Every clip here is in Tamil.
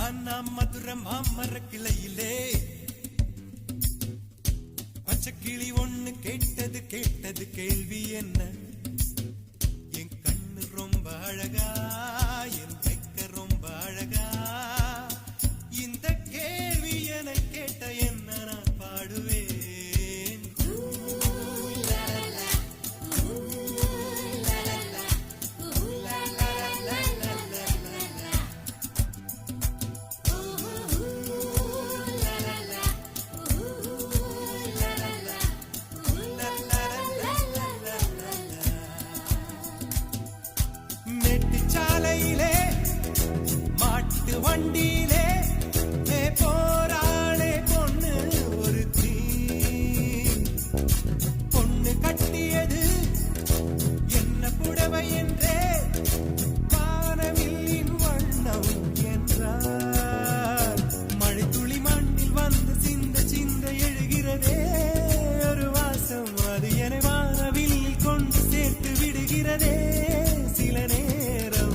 மானா மதுர மாமர கிளையிலே பச்சைக்கிளி ஒண்ணு கேட்டது கேட்டது கேள்வி என்ன? என் கண்ணு ரொம்ப அழகா, என் வெக்க ரொம்ப அழகா, இந்த கேள்வி என கேட்ட என்ன நான் பாடுவேன். சாலையிலே மாட்டு வண்டியிலே போராளே பொண்ணு ஒரு பொண்ணு கட்டியது என்ன புடவை என்றே வானவில்லின் வண்ணம் என்றார். மழை துளி மண்ணில் வந்து சிந்த சிந்த எழுகிறதே ஒரு வாசம், அது என வானவில்லில் கொண்டு சேர்த்து விடுகிறதே சில நேரம்.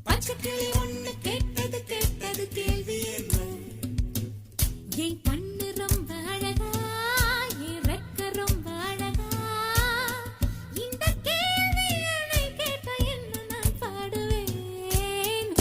பச்சைக்கிளி ஒண்ணு கேட்டது கேட்டது கேள்வி என்ன? என் கண்ணு ரொம்ப அழகா, என் ரெக்க ரொம்ப அழகா, இந்த கேள்வி என்னை கேட்ட என்ன நான் பாடுவேன்.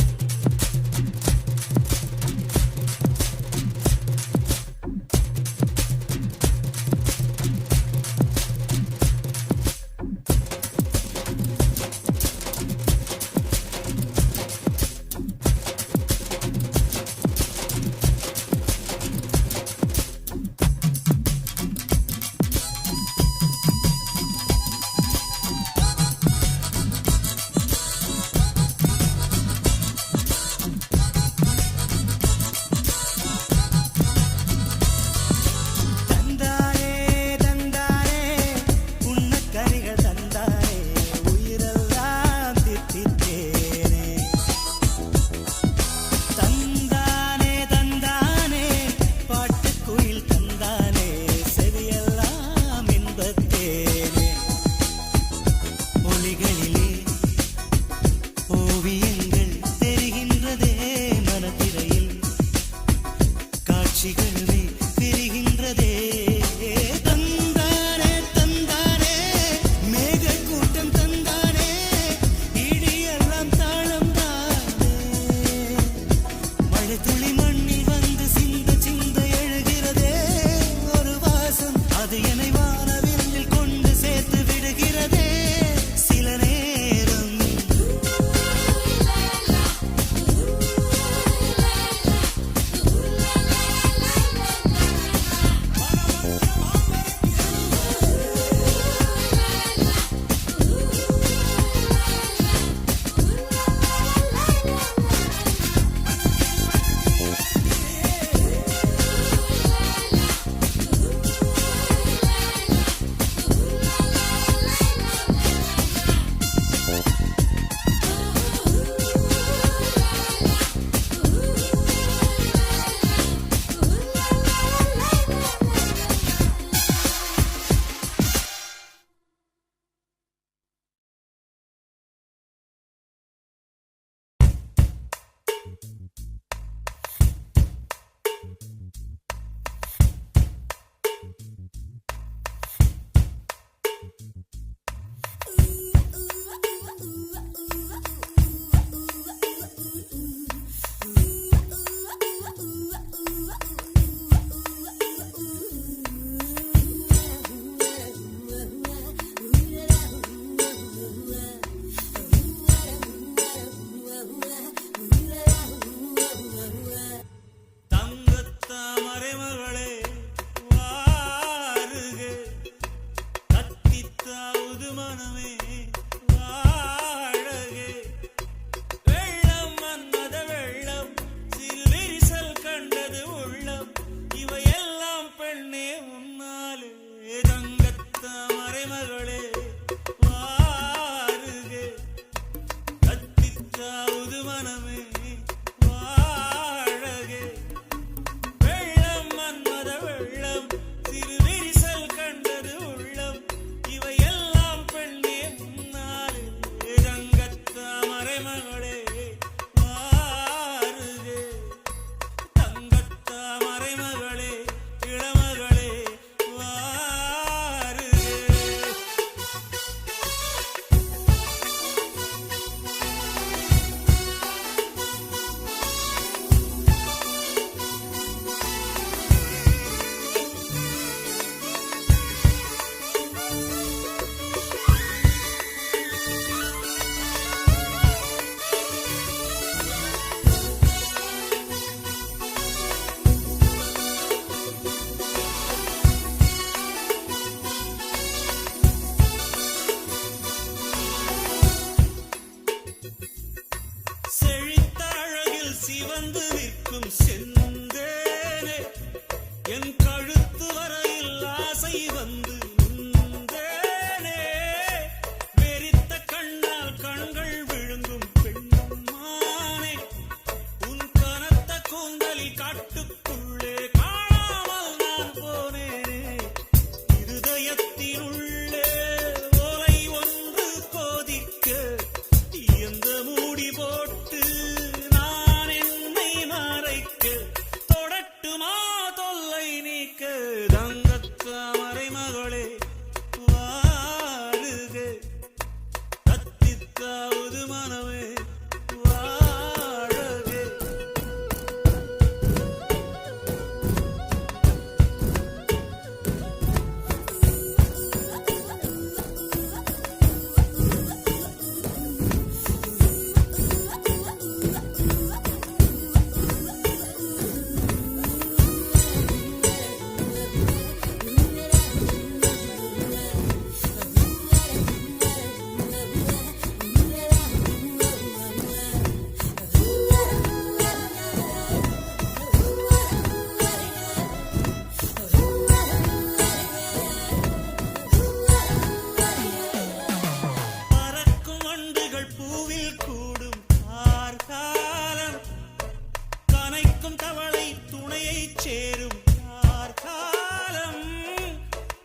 தவளை துணையை சேரும் கார்காலம்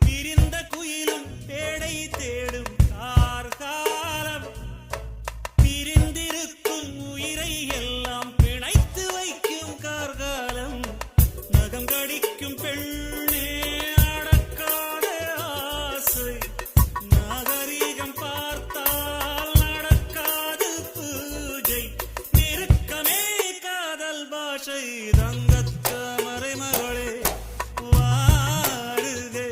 பிரிந்த குயிலும் பேடை தேடும் கார்காலம் பிரிந்திருக்கும் உயிரை எல்லாம் பிணைத்து வைக்கும் கார்காலம் நகம் கடிக்கும் பெண்ணே அடக்காத ஆசை நாகரீகம் பார்த்தால் நடக்காது பூஜை நெருக்கமே காதல் பாஷை தங்கத்த மறைமகளே வாழுகே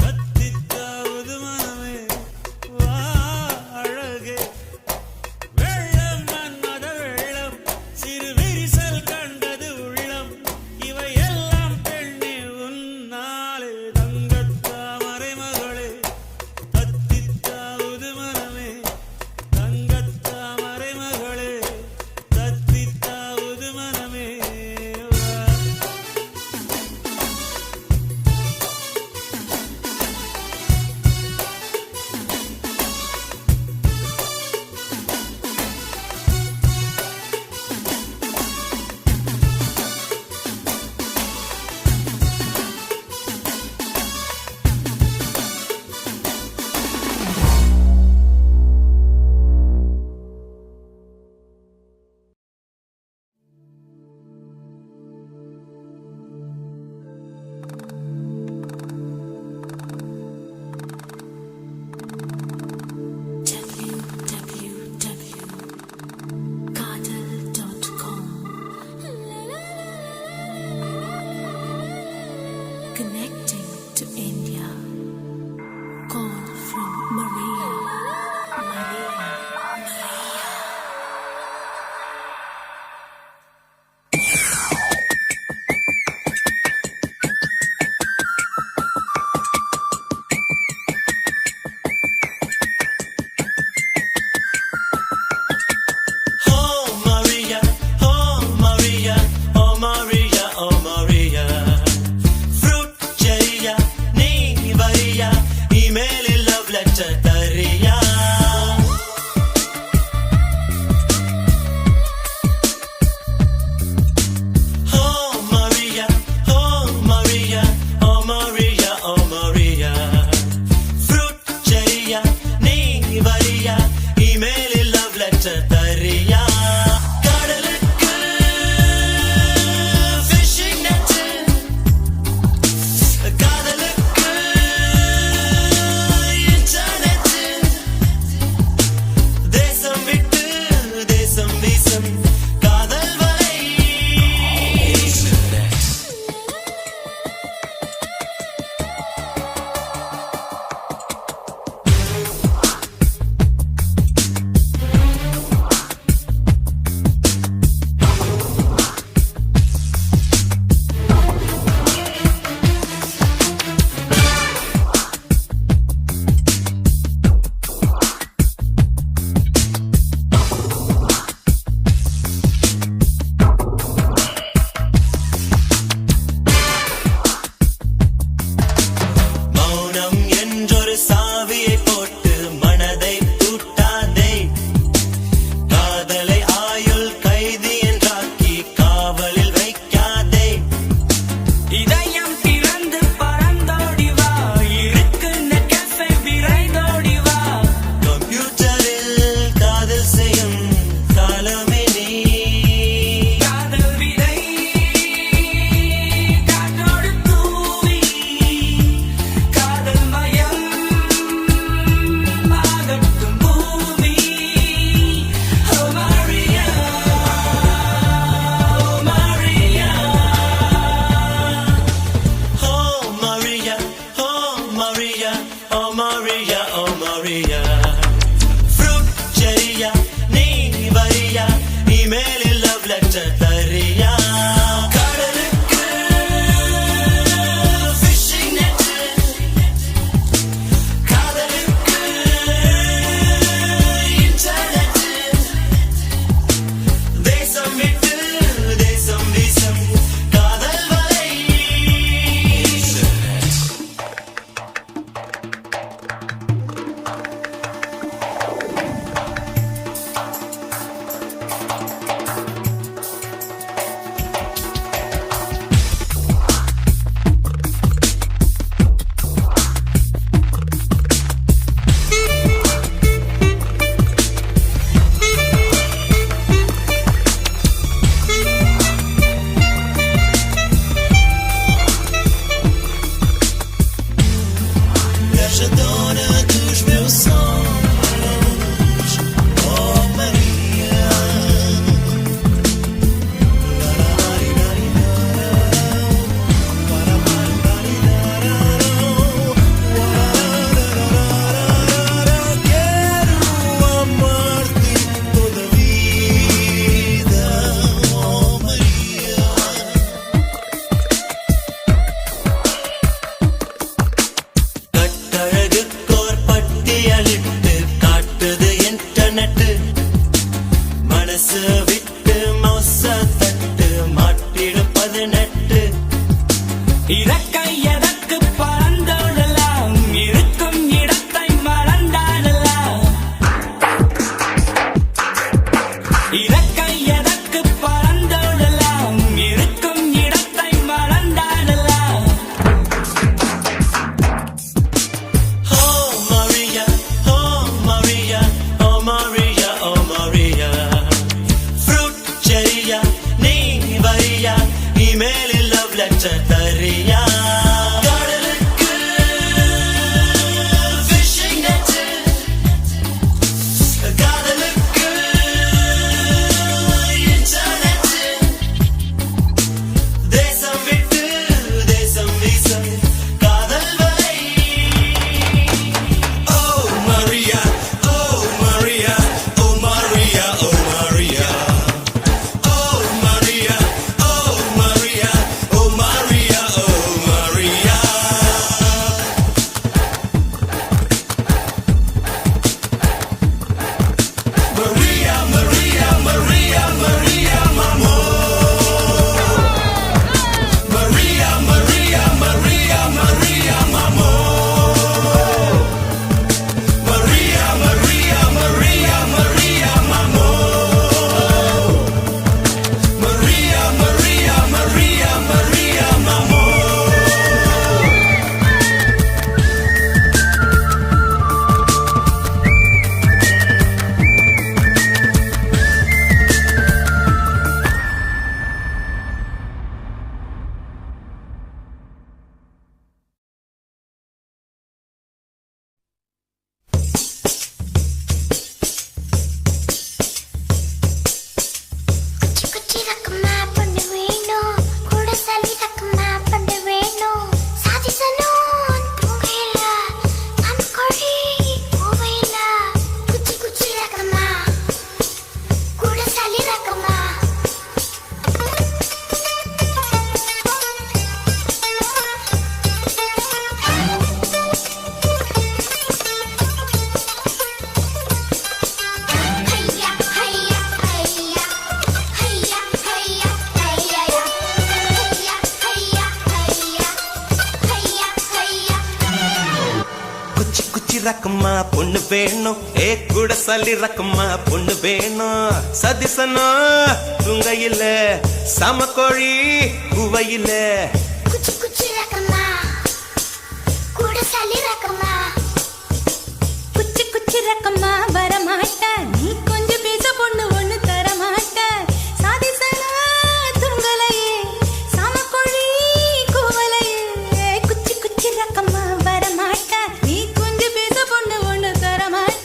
கத்தித்தாவது மனமே வாழகே வெள்ளம் மன்மத வெள்ளம் சிறு விரிசல் கண்டது உள்ளம் இவை எல்லாம் பெண்ணே உன்னாலே தங்கத்தா மறைமகளே தத்தித்தாவது மனமே தங்கத்தா மறைமகளே தத்தித்தாவது மனமே வா மேலே லவ் லெட்டர் தரியா ரக்கம்மா பொண்ணு வேணும் ஏ கூட சல்லி ரக்கம்மா பொண்ணு வேணும் சதிசனா துங்கையில சமக்கோழி குவையில குச்சி குச்சி ரக்கம்மா கூட சல்லி ரக்கம்மா குச்சி குச்சி ரக்கம்மா வரமாட்ட நீ கொஞ்சம் பேச பொண்ணு ஒண்ணு தரமாட்ட சாதிசனா துங்கலையே சமக்கோழி குவலையே குச்சி குச்சி ரக்கம்மா வரமாட்ட நீ பொண்ணு ஒண்ணு தரமாட்ட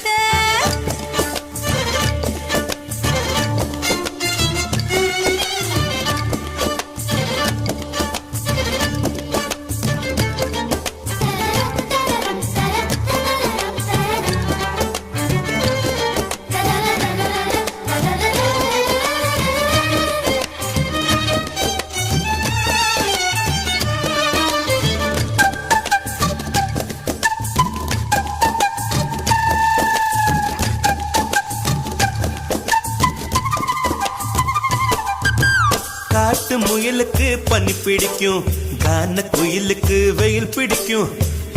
காட்டு முயலுக்கு பனி பிடிக்கும் கான குயிலுக்கு வெயில் பிடிக்கும்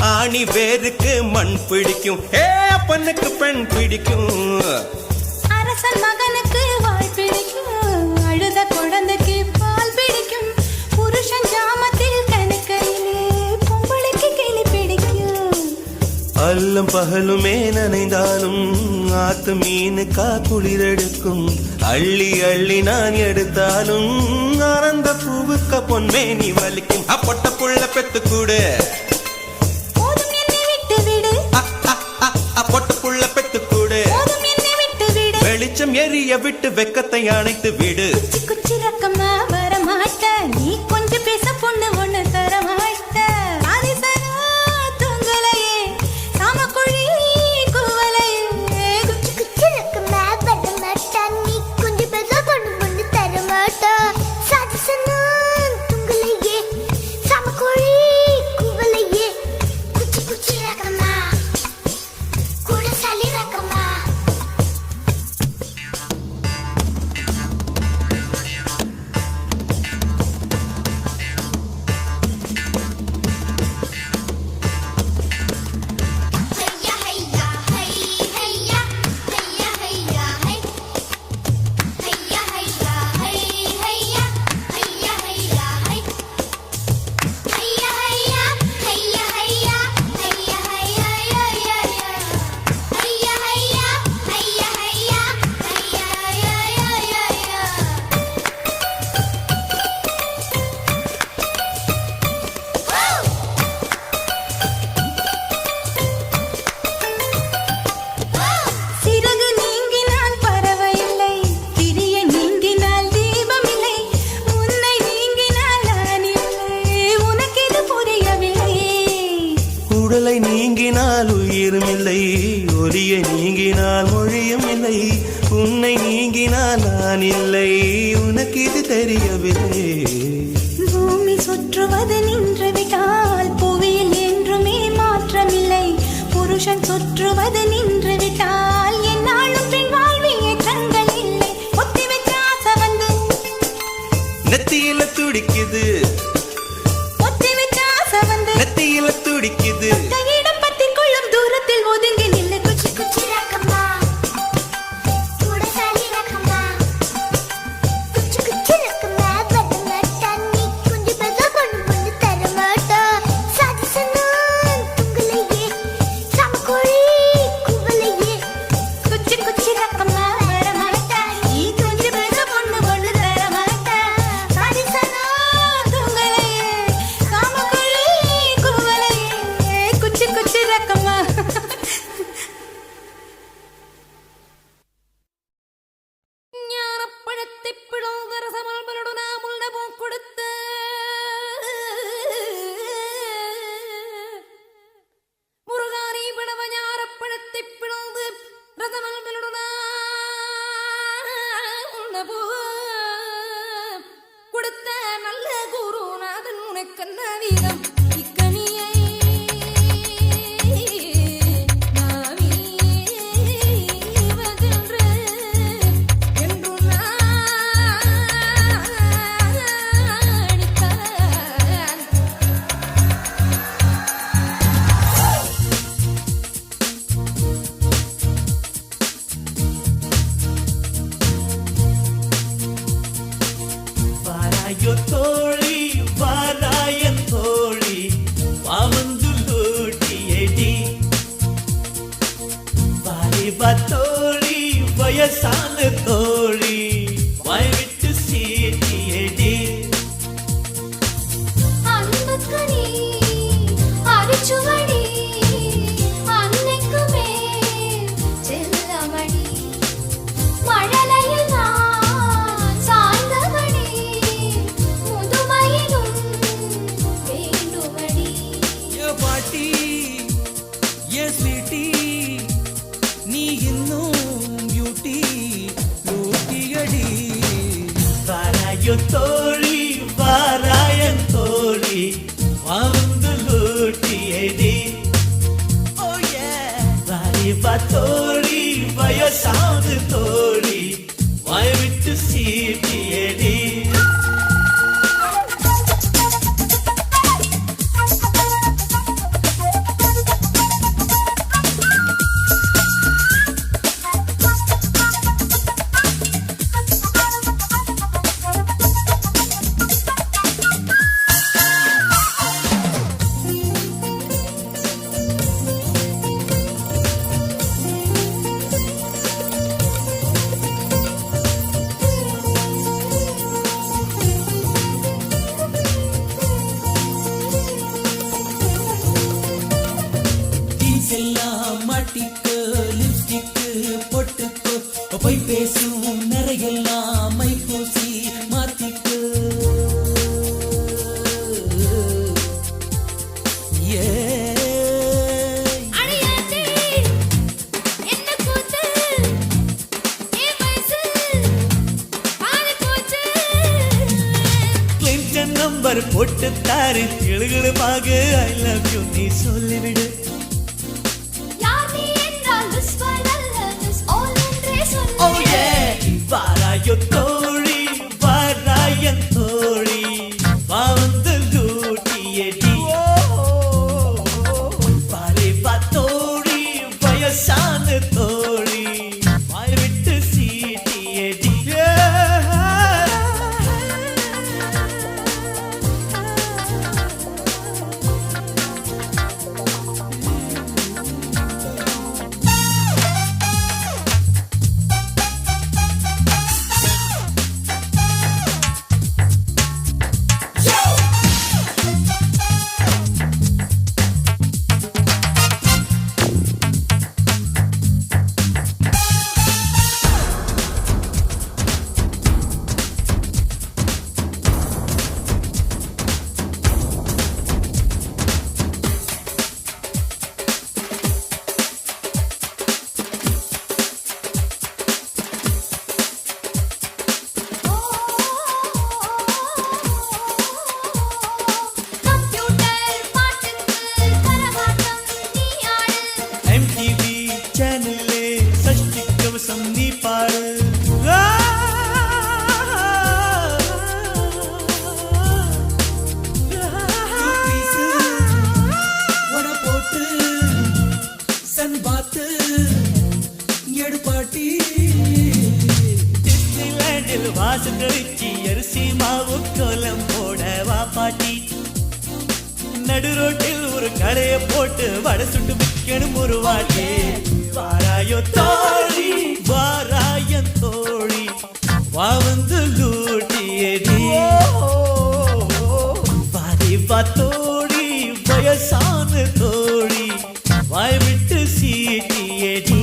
ஆணி வேருக்கு மண் பிடிக்கும் ஏ பொண்ணுக்கு பெண் பிடிக்கும் அரசன் மகனுக்கு வாய் பிடிக்கும் அழுத குழந்தைக்கு பால் பிடிக்கும் புருஷன் ஜாமத்தில் கணக்கையிலே பொம்பளைக்கு கிளி பிடிக்கும் அல்லும் பகலுமே நனைந்தாலும் ஆத்து மீனுக்கா குளிரெடுக்கும் அள்ளி அள்ளி நான் எடுத்தாலும் ஆனந்த பூவுக்க பொன்மேனி வலிக்கும் அப்பொட்ட புள்ள பெத்து கூடு போதும் என்னை விட்டு விடு பொட்ட புள்ள பெத்து கூடு போதும் என்னை விட்டு விடு வெளிச்சம் எரிய விட்டு வெக்கத்தை அணைத்து விடு குச்சி குச்சி ரக்கம்மா வரமாட்ட நீ கொஞ்சம் பேச பொண்ணு ஒண்ணு தரமாட்ட ஆதிசனா துங்கலையே சாமக்குழி குவலையே குச்சி குச்சி ரக்கம்மா வரமாட்ட நீ கொஞ்சம் பேச பொண்ணு ஒண்ணு தரமாட்ட சாதிசனா துங்கலையே சாமக்குழி குவலையே குச்சி குச்சி ரக்கம்மா கூட சலி ரக்கம்மா நீங்கினால் உயிரும் இல்லை, ஒலியை நீங்கினால் மொழியும் இல்லை, உன்னை நீங்கினால் நான் இல்லை, உனக்கு இது தெரியவில்லை. பூமி சுற்றுவது நின்று விட்டால் புவியில் என்றுமே மாற்றமில்லை, புருஷன் சுற்றுவது நின்று விட்டால் என்னாலும் பெண் வாழ்வில் ஏற்றங்கள் இல்லை. ஒத்தி வச்ச ஆசை வந்து நெத்தியில துடிக்குது, ஒத்தி வச்ச ஆசை வந்து நெத்தியில துடிக்குது. கையிடம் பத்தி கொள்ளும் தூரத்தில் ஒதுங்கி நில்லு. குச்சி குச்சி ரக்கம்மா, குடசாலி ரக்கம்மா, குச்சி குச்சி ரக்கம்மா, பட்டமா தண்ணி குஞ்சு பெருசா கொண்டு வந்து தர மாட்டா. சாதிசனா துங்கலையே, சமக்கோழி குவலையே. குச்சி குச்சி ரக்கம்மா வர மாட்டா, நீ குஞ்சு பெருசா கொண்டு வந்து தர மாட்டா. சாதிசனா துங்கலையே, சமக்கோழி குவலையே. குச்சி குச்சி ரக்கம்மா. ஞானப்பழத்தை பிளந்த ரசமல்பலோடு நாம் உண்ணவும் கொடுத்து முருகானி பிளவ ஞானப்பழத்தை பிளந்து ரசமல்பலோடு நாம் உண்ணவும் கொடுத்த நல்ல குருநாதன் உனக்கு வீதம் இக்கனியை நாமே வகின்று என்று நாடித்தான். வாராயோ தோழி வாராயன் தோழி வாமந்து லூட்டியடி வாலிபா தோழி வயசான தோழி வாய்விட்டு சீட்டியடி அன்புக்கனி அரிச்சுவடி அன்னைக்குமே செல்லமடி மழலையில் நான் சாய்ந்தபடி முதுமையிலும் வேண்டுமடி. ஏ பாட்டி, ஏ ஸ்வீட்டி, நீ இன்னும் பியூட்டி லூட்டியடி. வாராயோ தோழி வாராயன் தோழி வாமந்து லூட்டியடி வாலிபா தோழி வயசான தோழி வாய்விட்டு சீட்டியடி எல்லாம் மாட்டிக்கு லிப்ஸ்டிக்கு பொட்டுக்கு போய் பேசும் நிறையெல்லாம் மை பூசி மாத்திக்கு. ஏ அடியாத்தி என்ன கூத்து ஏ வயசு பாதி கூத்து. கிளின்டன் நம்பர் போட்டு தாரு எழுகளுமாக ஐ லவ் யூ நீ சொல்லிவிடு யார் நீ என்றால் மிஸ் பண்ணல்ல மிஸ் ஆல் என்றே சொல்லு. Oh yeah வாராயோ தோழி வாராயன் தோழி வாந்து லூட்டியடி வாலிபா தோழி வயசான தோழி வாய்விட்டு சீட்டியடி பாப்பாட்டி. நடு ரோட்டில் ஒரு கடைய போட்டு வடை சுட்டு விற்கணும் ஒரு வாட்டி. வாராயோ தோழி வாராயன் தோழி வா வந்து லூட்டியடி. வாரி வா தோழி வயசான தோழி வாய் விட்டு சீட்டியடி.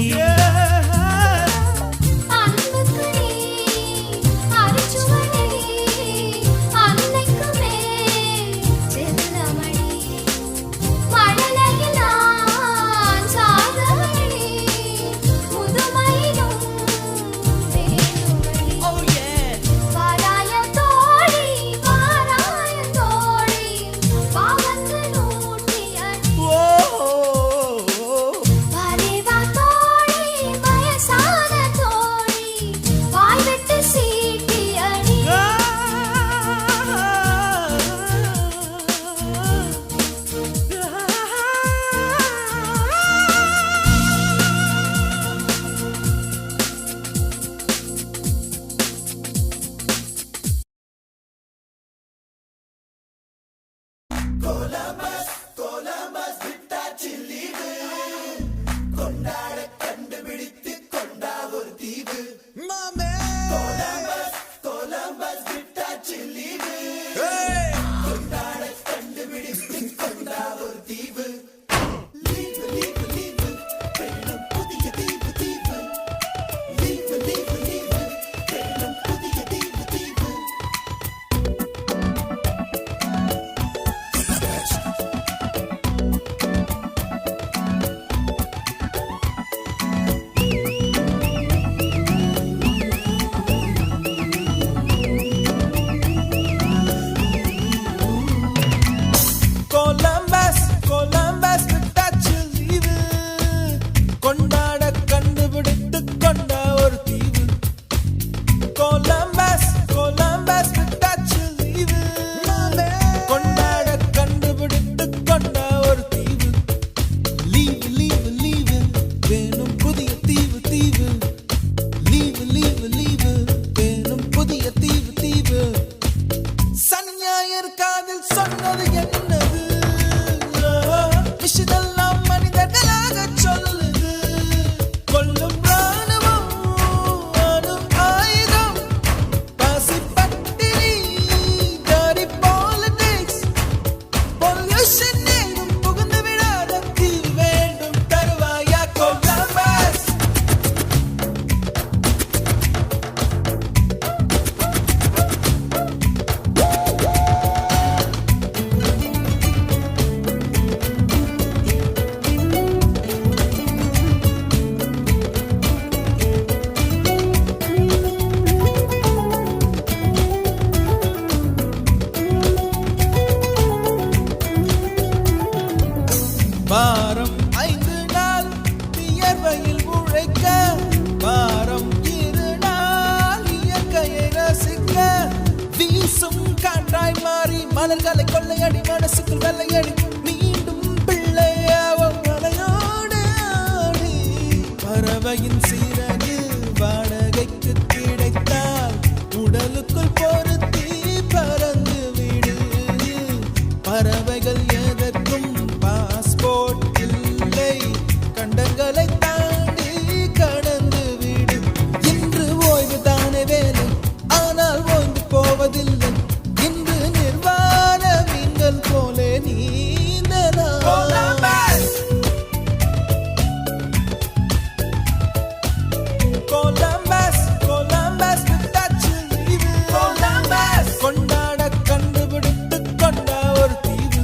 வாரம் 5 நாள் வியர்வையில் உழைக்க, வாரம் 2 நாள் இயற்கையை ரசிக்க, வீசும் காற்றாய் மாறி மலர்களை கொள்ளையடி மனசுக்குள் வெள்ளையடி மீண்டும் பிள்ளையாவும் மலையோடு ஆடி. பறவையின் சிறகு வாடகைக்கு கிடைத்தால் உடலுக்குள் பொருத்தி பறந்து விடு. பறவைகள் எதற்கும் பாஸ்போர்ட் இல்லை, கண்டங்களை தாண்டி கடந்து விடு. இன்று ஓய்வு தானே வேலை, ஆனால் ஓய்ந்து போவதில்லை. இன்று நிர்வாண மீன்கள் போலே நீந்தலாம். கொலம்பஸ் கொலம்பஸ் விட்டாச்சு லீவு. கொண்டாட கண்டுபிடித்து கொண்ட ஒரு தீவு.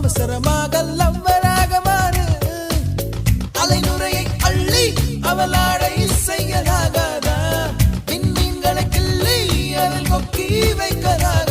அவசரமாக லவ்வராக மாறு அலைநுரையை அள்ளி அவளாடை செய்யலாகாதா விண்மீன்களை கிள்ளி அதில் கொக்கி வைக்கலாக